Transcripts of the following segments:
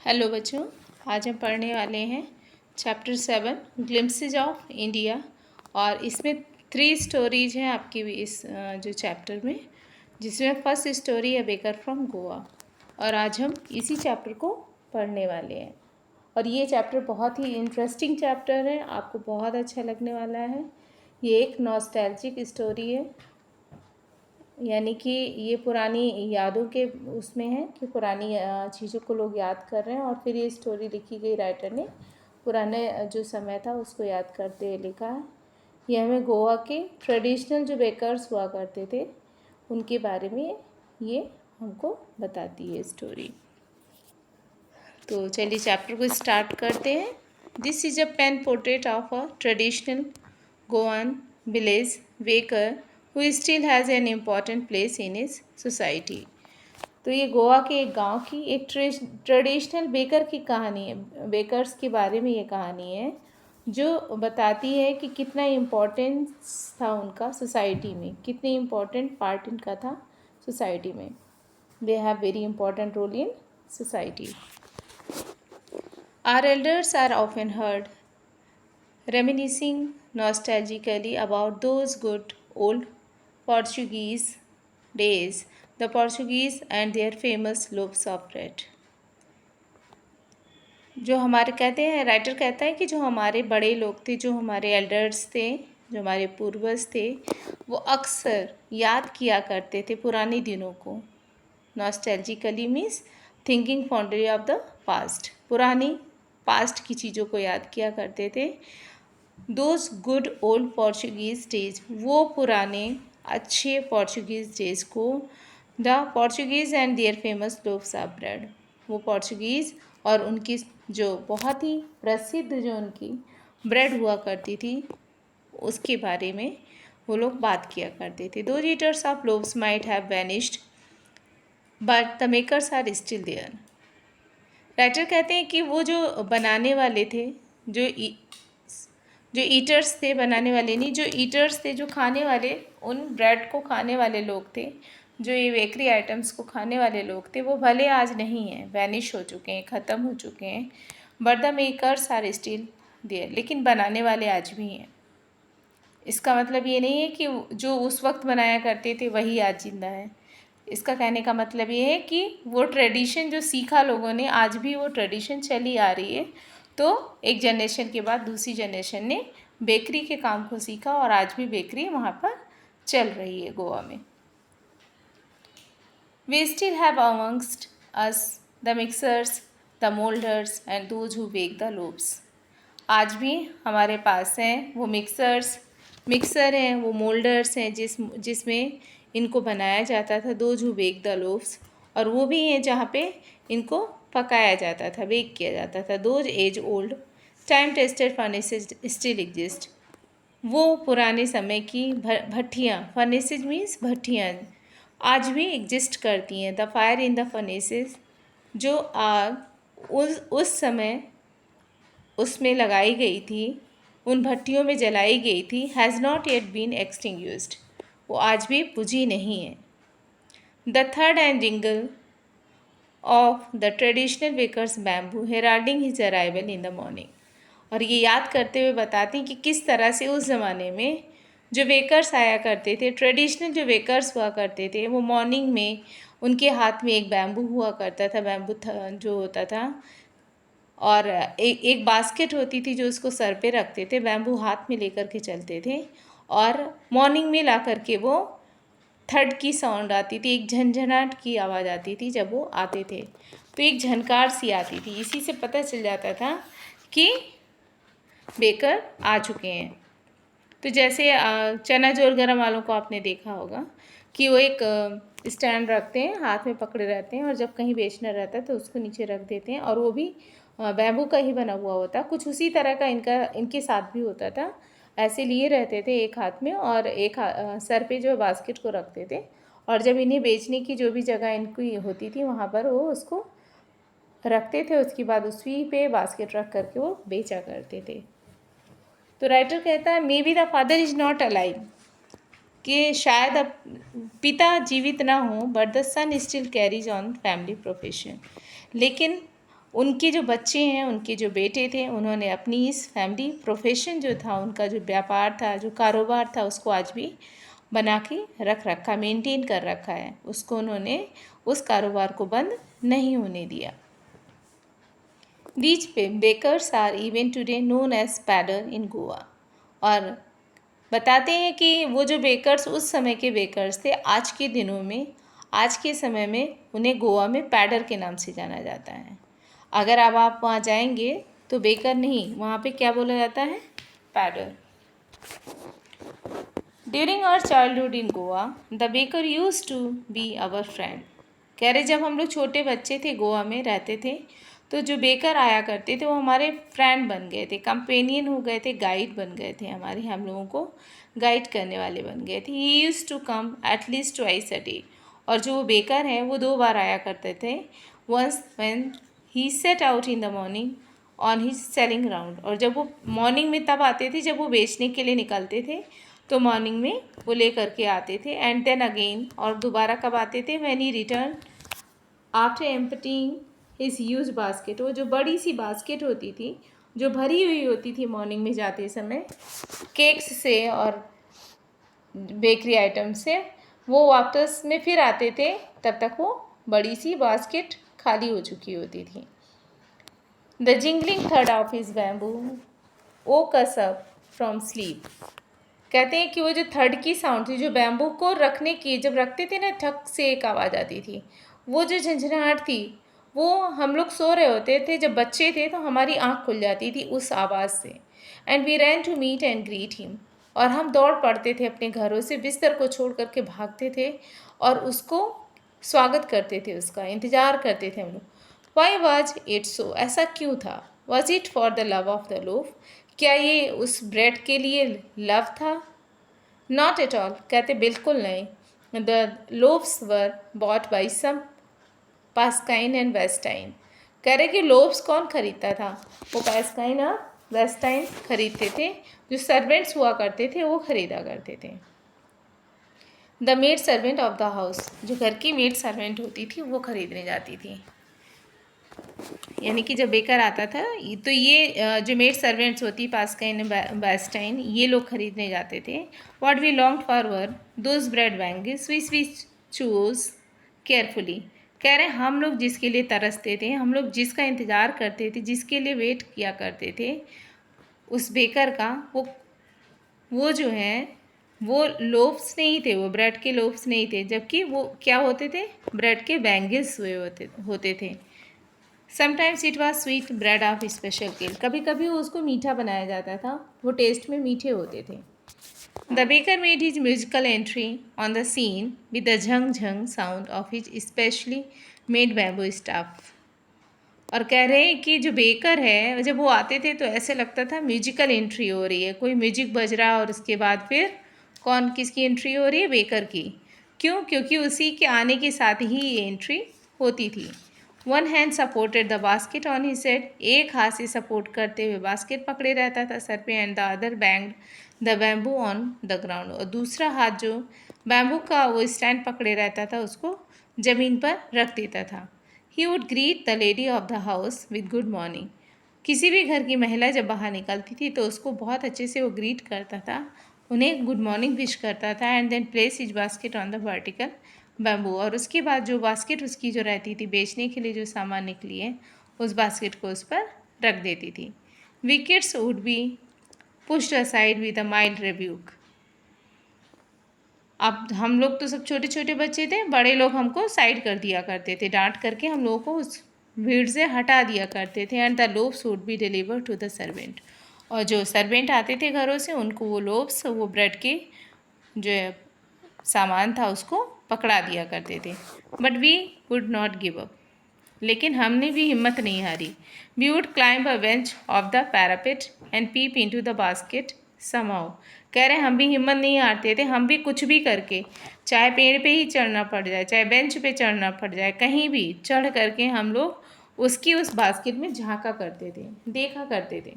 Hello बच्चों, आज हम पढ़ने वाले हैं चैप्टर 7 ग्लिम्पसेस ऑफ इंडिया। और इसमें 3 स्टोरीज हैं आपकी भी इस जो चैप्टर में, जिसमें फर्स्ट स्टोरी है बेकर फ्रॉम गोवा। और आज हम इसी चैप्टर को पढ़ने वाले हैं। और ये चैप्टर बहुत ही इंटरेस्टिंग चैप्टर है, आपको बहुत अच्छा लगने वाला है। ये एक नॉस्टैल्जिक स्टोरी है, यानी कि ये पुरानी यादों के उसमें है कि पुरानी चीज़ों को लोग याद कर रहे हैं। और फिर ये स्टोरी लिखी गई राइटर ने पुराने जो समय था उसको याद करते हुए लिखा है। ये हमें गोवा के ट्रेडिशनल जो बेकर्स हुआ करते थे उनके बारे में ये हमको बताती है स्टोरी। तो चलिए चैप्टर को स्टार्ट करते हैं। This is a pen portrait of a traditional Goan village baker who still has an important place in his society। तो ये गोवा के एक गांव की एक ट्रेडिशनल बेकर की कहानी है। बेकर्स के बारे में ये कहानी है जो बताती है कि कितना इम्पोर्टेंस था उनका सोसाइटी में, कितने इम्पोर्टेंट पार्ट इनका था सोसाइटी में। They have very important role in society. Our elders are often heard reminiscing nostalgically about those good old Portuguese days, the Portuguese and their famous loaves of bread। जो हमारे कहते हैं, writer कहता है कि जो हमारे बड़े लोग थे, जो हमारे एल्डर्स थे, जो हमारे पूर्वज थे, वो अक्सर याद किया करते थे पुराने दिनों को। Nostalgically means thinking fondly of the past, पुरानी पास्ट की चीज़ों को याद किया करते थे। Those good old Portuguese days, वो पुराने अच्छे पोर्चुगीज़ डेज को। The Portuguese and their famous loaves of bread, वो पोर्चुगीज़ और उनकी जो बहुत ही प्रसिद्ध जो उनकी ब्रेड हुआ करती थी उसके बारे में वो लोग बात किया करते थे। Though eaters of loaves might have vanished but the makers are still there. Writer कहते हैं कि वो जो बनाने वाले थे, जो ईटर्स थे, बनाने वाले नहीं, जो ईटर्स थे, जो खाने वाले, उन ब्रेड को खाने वाले लोग थे, जो ये बेकरी आइटम्स को खाने वाले लोग थे, वो भले आज नहीं हैं, वैनिश हो चुके हैं, ख़त्म हो चुके हैं। But the makers are still there, लेकिन बनाने वाले आज भी हैं। इसका मतलब ये नहीं है कि जो उस वक्त बनाया करते थे वही आज जिंदा है। इसका कहने का मतलब ये है कि वो ट्रेडिशन जो सीखा लोगों ने, आज भी वो ट्रेडिशन चली आ रही है। तो एक जनरेशन के बाद दूसरी जनरेशन ने बेकरी के काम को सीखा और आज भी बेकरी वहाँ पर चल रही है गोवा में। We still have amongst us the mixers, the moulders and those who bake the loaves. आज भी हमारे पास हैं वो मिक्सर हैं, वो मोल्डर्स हैं जिसमें इनको बनाया जाता था, those who bake the loaves, और वो भी हैं जहाँ पे इनको पकाया जाता था, बेक किया जाता था। Those age old time tested furnaces still exist, वो पुराने समय की भट्टियाँ, फर्नेसेज मीन्स भट्टियाँ, आज भी एग्जिस्ट करती हैं। द फायर इन द फर्नेसेज, जो आग उस समय उसमें लगाई गई थी, उन भट्टियों में जलाई गई थी, has not yet been extinguished, वो आज भी बुझी नहीं है। द थर्ड and jingle of the traditional bakers bamboo heralding his arrival in the morning. और ये याद करते हुए बताती हैं कि किस तरह से उस ज़माने में जो बेकर्स आया करते थे, ट्रेडिशनल जो बेकर्स हुआ करते थे, वो मॉर्निंग में उनके हाथ में एक बैम्बू हुआ करता था, बैम्बू जो होता था, और एक बास्केट होती थी जो उसको सर पे रखते थे, बैम्बू हाथ में लेकर के चलते थे, और मॉर्निंग में ला करके वो थर्ड की साउंड आती थी, एक झनझनाट की आवाज़ आती थी जब वो आते थे, तो एक झनकार सी आती थी। इसी से पता चल जाता था कि बेकर आ चुके हैं। तो जैसे चना जोर गरम वालों को आपने देखा होगा कि वो एक स्टैंड रखते हैं, हाथ में पकड़े रहते हैं, और जब कहीं बेचना रहता है तो उसको नीचे रख देते हैं, और वो भी बैम्बू का ही बना हुआ होता। कुछ उसी तरह का इनके साथ भी होता था। ऐसे लिए रहते थे एक हाथ में, और एक सर पे जो बास्केट को रखते थे, और जब इन्हें बेचने की जो भी जगह इनकी होती थी वहाँ पर वो उसको रखते थे। उसके बाद उसी पे बास्केट रख करके वो बेचा करते थे। तो राइटर कहता है maybe the father is not alive, कि शायद अब पिता जीवित ना हो, but the son still carries on family profession, लेकिन उनके जो बच्चे हैं, उनके जो बेटे थे, उन्होंने अपनी इस फैमिली प्रोफेशन जो था, उनका जो व्यापार था, जो कारोबार था, उसको आज भी बना के रख रखा, मेंटेन कर रखा है। उसको उन्होंने उस कारोबार को बंद नहीं होने दिया। These bakers are even today known as padder in Goa। और बताते हैं कि वो जो बेकर्स उस समय के बेकर्स थे, आज के दिनों में, आज के समय में उन्हें गोवा में पैडर के नाम से जाना जाता है। अगर अब आप वहाँ जाएंगे तो बेकर नहीं, वहाँ पे क्या बोला जाता है? Pader. During our childhood in Goa the baker used to be our friend. कह रहे जब हम लोग छोटे बच्चे थे, गोवा में रहते थे, तो जो बेकर आया करते थे वो हमारे फ्रेंड बन गए थे, कंपेनियन हो गए थे, गाइड बन गए थे, हमारे हम लोगों को गाइड करने वाले बन गए थे। He used to come at least twice a day. और जो वो बेकर हैं वो 2 बार आया करते थे। Once when he set out in the morning on his selling round. और जब वो मॉर्निंग में तब आते थे जब वो बेचने के लिए निकलते थे, तो मॉर्निंग में वो ले करके आते थे। एंड देन अगेन, और दोबारा कब आते थे? When he return after emptying his huge basket. वो जो बड़ी सी बास्केट होती थी, जो भरी हुई होती थी मॉर्निंग में जाते समय केक्स से और बेकरी आइटम से, वो वापस में फिर आते थे, तब तक वो बड़ी सी बास्केट खाली हो चुकी होती थी। The jingling third of his bamboo woke us up from sleep। कहते हैं कि वो जो थर्ड की साउंड थी, जो बैम्बू को रखने की, जब रखते थे ना, ठक से एक आवाज़ आती थी। वो जो झंझनाहट थी, वो हम लोग सो रहे होते थे, जब बच्चे थे तो हमारी आँख खुल जाती थी उस आवाज़ से। And we ran to meet and greet him. और हम दौड़ पड़ते थे अपने घरों से, बिस्तर को छोड़ करके भागते थे और उसको स्वागत करते थे, उसका इंतज़ार करते थे हम लोग। Why was it so? ऐसा क्यों था? Was it for the love of the loaf? क्या ये उस ब्रेड के लिए लव था? Not at all. कहते बिल्कुल नहीं। The loaves were bought by some पास्काइन एंड वेस्टाइन। कह रहे कि लोव्स कौन खरीदता था? वो पास्काइन और वेस्टाइन खरीदते थे, जो सर्वेंट्स हुआ करते थे वो खरीदा करते थे। The maid servant of the house, जो घर की मेड सर्वेंट होती थी वो खरीदने जाती थी। यानी कि जब बेकर आता था तो ये जो मेड सर्वेंट्स होती पास्काइन वेस्टाइन, ये लोग खरीदने जाते थे। What we long for were those bread bangles which we choose carefully. कह रहे हैं हम लोग जिसके लिए तरसते थे, हम लोग जिसका इंतज़ार करते थे, जिसके लिए वेट किया करते थे, उस बेकर का, वो जो है वो लोफ्स नहीं थे, वो ब्रेड के लोफ्स नहीं थे, जबकि वो क्या होते थे? ब्रेड के बैंगल्स हुए होते थे। Sometimes it was sweet bread of special care. कभी कभी उसको मीठा बनाया जाता था, वो टेस्ट में मीठे होते थे। The baker made his musical entry on the scene with the झंग झंग sound of his specially made bamboo staff. और कह रहे हैं कि जो बेकर है, जब वो आते थे तो ऐसे लगता था म्यूजिकल एंट्री हो रही है, कोई म्यूजिक बज रहा है और उसके बाद फिर किसकी एंट्री हो रही है? बेकर की। क्यों? क्योंकि उसी के आने के साथ ही ये एंट्री होती थी। One hand supported the basket on his head. एक हाथ से सपोर्ट करते हुए बास्केट पकड़े रहता था सर पे। And the other banged the bamboo on the ground. और दूसरा हाथ जो बैम्बू का वो स्टैंड पकड़े रहता था, उसको ज़मीन पर रख देता था। He would greet the lady of the house with good morning. किसी भी घर की महिला जब बाहर निकलती थी तो उसको बहुत अच्छे से वो ग्रीट करता था, उन्हें गुड मॉर्निंग विश करता था। And then place his basket on the vertical bamboo. और उसके बाद जो बास्केट उसकी जो रहती थी, बेचने के लिए जो सामान निकली है, उस बास्केट को उस पर रख देती थी। Wickets would be pushed aside with a mild rebuke. अब हम लोग तो सब छोटे छोटे बच्चे थे, बड़े लोग हमको साइड कर दिया करते थे, डांट करके हम लोगों को उस भीड़ से हटा दिया करते थे। And the loaves would be deliver to the servant. और जो सर्वेंट आते थे घरों से, उनको वो लोव्स, वो ब्रेड के जो सामान था उसको पकड़ा दिया करते थे। But we would not give up. लेकिन हमने भी हिम्मत नहीं हारी। We would climb a bench of the parapet and peep into the basket somehow. कह रहे हम भी हिम्मत नहीं हारते थे, हम भी कुछ भी करके, चाहे पेड़ पे ही चढ़ना पड़ जाए, चाहे बेंच पे चढ़ना पड़ जाए, कहीं भी चढ़ करके हम लोग उसकी उस बास्केट में झांका करते थे, देखा करते थे।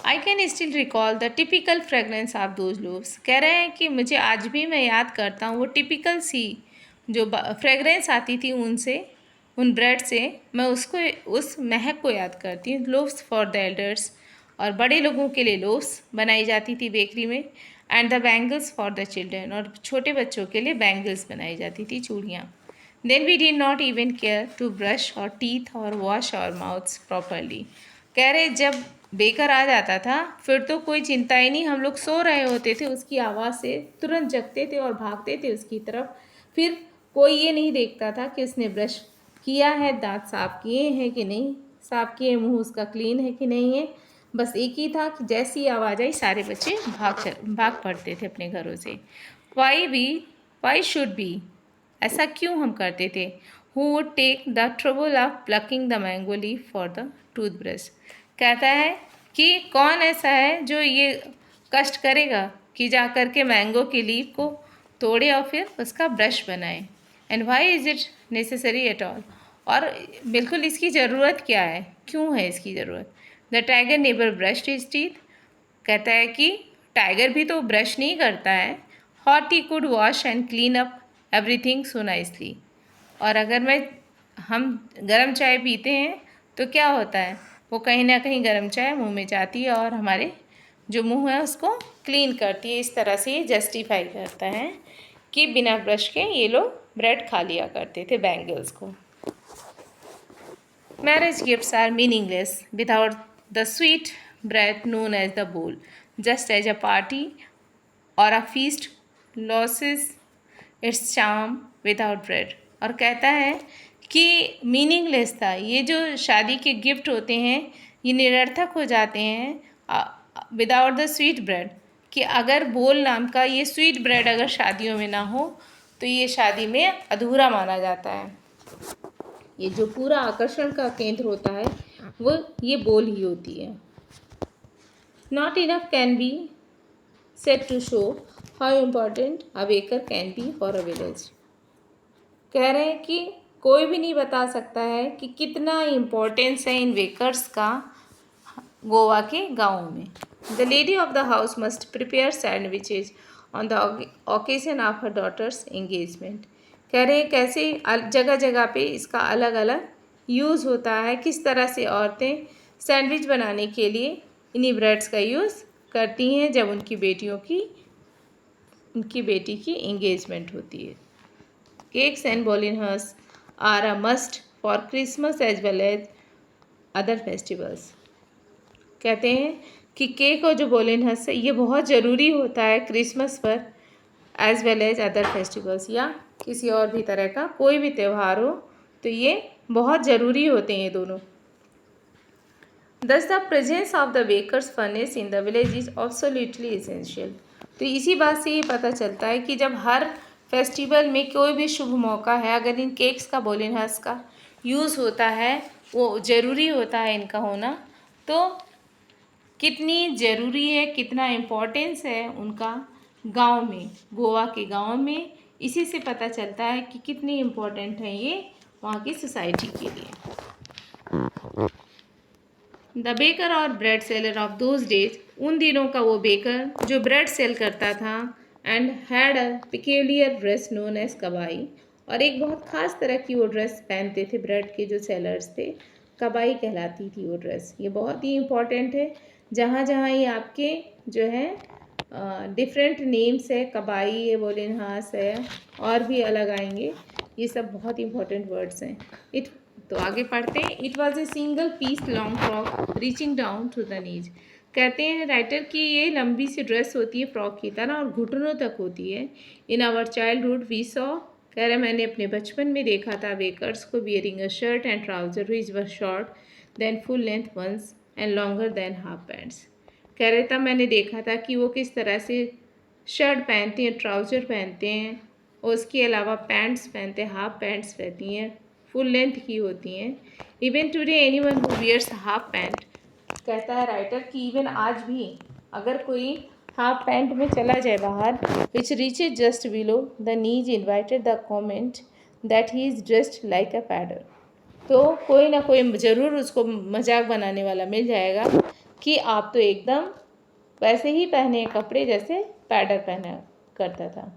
I can still recall the typical fragrance of those loaves. कह रहे हैं कि मुझे आज भी मैं याद करता हूँ वो टिपिकल सी जो फ्रेगरेंस आती थी उनसे, उन ब्रेड से मैं उसको उस महक को याद करती हूँ। लोव्स फॉर द एल्डर्स, और बड़े लोगों के लिए लोव्स बनाई जाती थी बेकरी में। And the bangles for the children, और छोटे बच्चों के लिए बैंगल्स बनाई जाती थी, चूड़ियाँ। Then we did not even care to brush our teeth or wash our mouths properly. कह रहे जब बेकर आ जाता था फिर तो कोई चिंता ही नहीं, हम लोग सो रहे होते थे, उसकी आवाज़ से तुरंत जगते थे और भागते थे उसकी तरफ। फिर कोई ये नहीं देखता था कि उसने ब्रश किया है, दांत साफ किए हैं कि नहीं साफ किए, मुंह उसका क्लीन है कि नहीं है। बस एक ही था कि जैसी आवाज़ आई सारे बच्चे भाग पड़ते थे अपने घरों से। वाई शुड बी, ऐसा क्यों हम करते थे। Who would take the trouble of plucking the mango leaf for the toothbrush. कहता है कि कौन ऐसा है जो ये कष्ट करेगा कि जा कर के मैंगो की लीफ को तोड़े और फिर उसका ब्रश बनाए। And why is it necessary at all, और बिल्कुल इसकी ज़रूरत क्या है, क्यों है इसकी ज़रूरत। The tiger neighbour brushed his teeth, कहता है कि टाइगर भी तो ब्रश नहीं करता है। Hot he could wash and clean up everything so nicely, और अगर हम गर्म चाय पीते हैं तो क्या होता है, वो कहीं ना कहीं गर्म चाय मुंह में जाती है और हमारे जो मुंह है उसको क्लीन करती है। इस तरह से ये जस्टिफाई करता है कि बिना ब्रश के ये लोग ब्रेड खा लिया करते थे, बैंगल्स को। Marriage gifts are meaningless without the sweet bread known as the bol, just as a party or a feast loses its charm without bread. और कहता है कि मीनिंगलेस था, ये जो शादी के गिफ्ट होते हैं ये निरर्थक हो जाते हैं विदाउट द स्वीट ब्रेड, कि अगर बोल नाम का ये स्वीट ब्रेड अगर शादियों में ना हो तो ये शादी में अधूरा माना जाता है। ये जो पूरा आकर्षण का केंद्र होता है वो ये बोल ही होती है। Not enough can be said to show how important a baker can be for a village. कह रहे हैं कि कोई भी नहीं बता सकता है कि कितना इम्पोर्टेंस है इन बेकर्स का गोवा के गाँव में। The lady of the house must prepare sandwiches on the occasion of her daughter's engagement. कह रहे हैं कैसे जगह जगह पे इसका अलग अलग यूज़ होता है, किस तरह से औरतें सैंडविच बनाने के लिए इन्हीं ब्रेड्स का यूज़ करती हैं जब उनकी बेटी की एंगेजमेंट होती है। Cakes and bolinas are a must for Christmas as well as other festivals। कहते हैं कि केक और जो बोलिनस है ये बहुत ज़रूरी होता है क्रिसमस पर as well as other festivals, या किसी और भी तरह का कोई भी त्यौहार हो तो ये बहुत ज़रूरी होते हैं ये दोनों। Thus the presence of the baker's furnace in the village is absolutely essential। तो इसी बात से ये पता चलता है कि जब हर फेस्टिवल में कोई भी शुभ मौका है अगर इन केक्स का बोलिनस का यूज़ होता है, वो ज़रूरी होता है इनका होना, तो कितनी ज़रूरी है, कितना इम्पोर्टेंस है उनका गांव में, गोवा के गांव में। इसी से पता चलता है कि कितनी इम्पोर्टेंट है ये वहाँ की सोसाइटी के लिए। द बेकर और bread seller of those days, उन दिनों का वो बेकर जो ब्रेड सेल करता था, and had a peculiar dress known as kabai, और एक बहुत ख़ास तरह की वो ड्रेस पहनते थे ब्रेड के जो सेलर्स थे, कबाई कहलाती थी वो ड्रेस। ये बहुत ही इम्पॉर्टेंट है, जहाँ जहाँ ये आपके जो है डिफरेंट नेम्स है, कबाई है, बोलिनहास है, और भी अलग आएंगे, ये सब बहुत इंपॉर्टेंट वर्ड्स हैं। तो आगे पढ़ते हैं। It was a single piece long frock reaching down to the knees. कहते हैं राइटर की ये लंबी सी ड्रेस होती है फ्रॉक की तरह और घुटनों तक होती है। In our childhood we saw, कह रहे मैंने अपने बचपन में देखा था बेकर्स को wearing a shirt and trouser which were short than full length ones and longer than half pants. कह रहे तब मैंने देखा था कि वो किस तरह से शर्ट पहनते हैं, ट्राउज़र पहनते हैं, और उसके अलावा पैंट्स पहनते हैं, हाफ पैंट्स रहती हैं, फुल लेंथ की होती हैं। Even today anyone who wears half pant, कहता है राइटर कि इवन आज भी अगर कोई हाफ पैंट में चला जाए बाहर, which reaches just below the knees invited the comment that he is dressed like a padre. तो कोई ना कोई ज़रूर उसको मजाक बनाने वाला मिल जाएगा कि आप तो एकदम वैसे ही पहने कपड़े जैसे पैडर पहना करता था।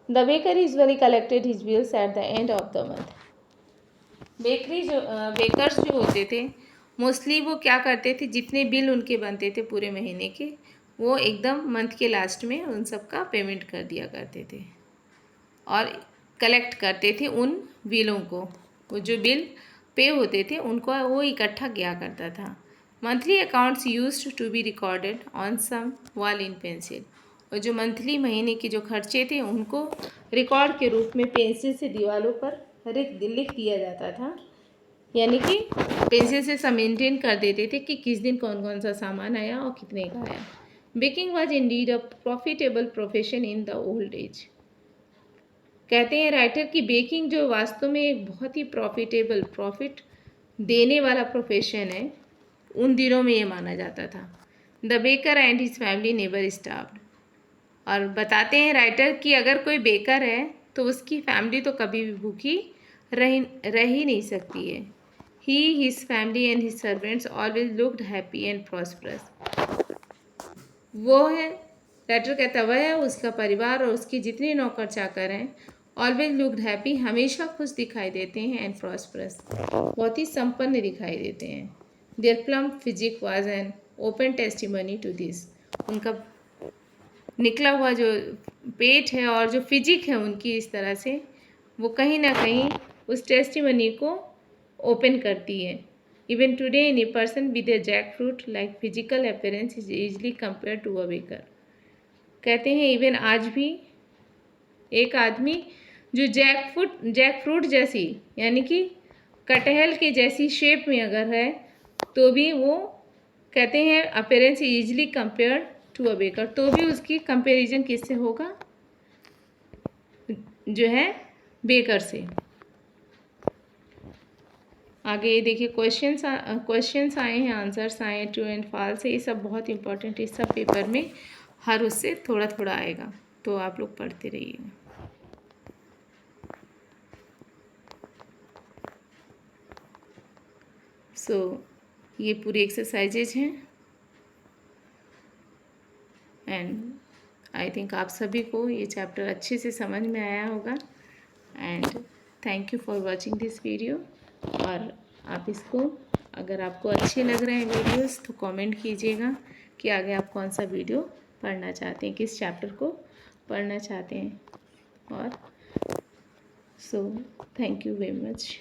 The baker usually collected his bills at the end of the month. Bakers जो होते थे मोस्टली वो क्या करते थे, जितने बिल उनके बनते थे पूरे महीने के, वो एकदम मंथ के लास्ट में उन सब का पेमेंट कर दिया करते थे और कलेक्ट करते थे उन बिलों को। वो जो बिल पे होते थे उनको वो इकट्ठा किया करता था। Monthly accounts used to be recorded on some wall in pencil. और जो मंथली महीने के जो खर्चे थे उनको रिकॉर्ड के रूप में पेंसिल से दीवारों पर लिख दिया जाता था, यानी कि पेंसिल से सब मेंटेन कर देते थे कि किस दिन कौन कौन सा सामान आया और कितने का आया। Baking was indeed a profitable profession in the old age. कहते हैं राइटर कि बेकिंग जो वास्तव में एक बहुत ही प्रॉफिट देने वाला प्रोफेशन है, उन दिनों में ये माना जाता था। The baker and his family never starved. और बताते हैं राइटर कि अगर कोई बेकर है तो उसकी फैमिली तो कभी भी भूखी रह ही नहीं सकती है। He, his family and his servants always looked happy and prosperous. वो है, राइटर कहता वह है, उसका परिवार और उसके जितने नौकर चाकर हैं, ऑलवेज लुक्ड हैप्पी, हमेशा खुश दिखाई देते हैं, एंड प्रॉस्परस, बहुत ही संपन्न दिखाई देते हैं। Their plump physique was an open testimony to this. उनका निकला हुआ जो पेट है और जो फिजिक है उनकी इस तरह से, वो कहीं ना कहीं उस टेस्टिमनी को ओपन करती है। Even today in a person with a jackfruit like physical appearance is easily compare to a baker. कहते हैं इवन आज भी एक आदमी जो जैक फ्रूट जैसी, यानी कि कटहल के जैसी शेप में अगर है, तो भी वो कहते हैं appearance easily compare to a baker, तो भी उसकी कंपैरिजन किससे होगा, जो है बेकर से। आगे देखिए क्वेश्चंस आए हैं, आंसर्स आए, ट्रू एंड फॉल्स है, ये सब बहुत इंपॉर्टेंट है। इस सब पेपर में हर उससे थोड़ा थोड़ा आएगा, तो आप लोग पढ़ते रहिएगा। ये पूरी एक्सरसाइजेज हैं एंड आई थिंक आप सभी को ये चैप्टर अच्छे से समझ में आया होगा। And thank you for watching this video. और आप इसको, अगर आपको अच्छे लग रहे हैं वीडियोस, तो कमेंट कीजिएगा कि आगे आप कौन सा वीडियो पढ़ना चाहते हैं, किस चैप्टर को पढ़ना चाहते हैं। और थैंक यू वेरी मच।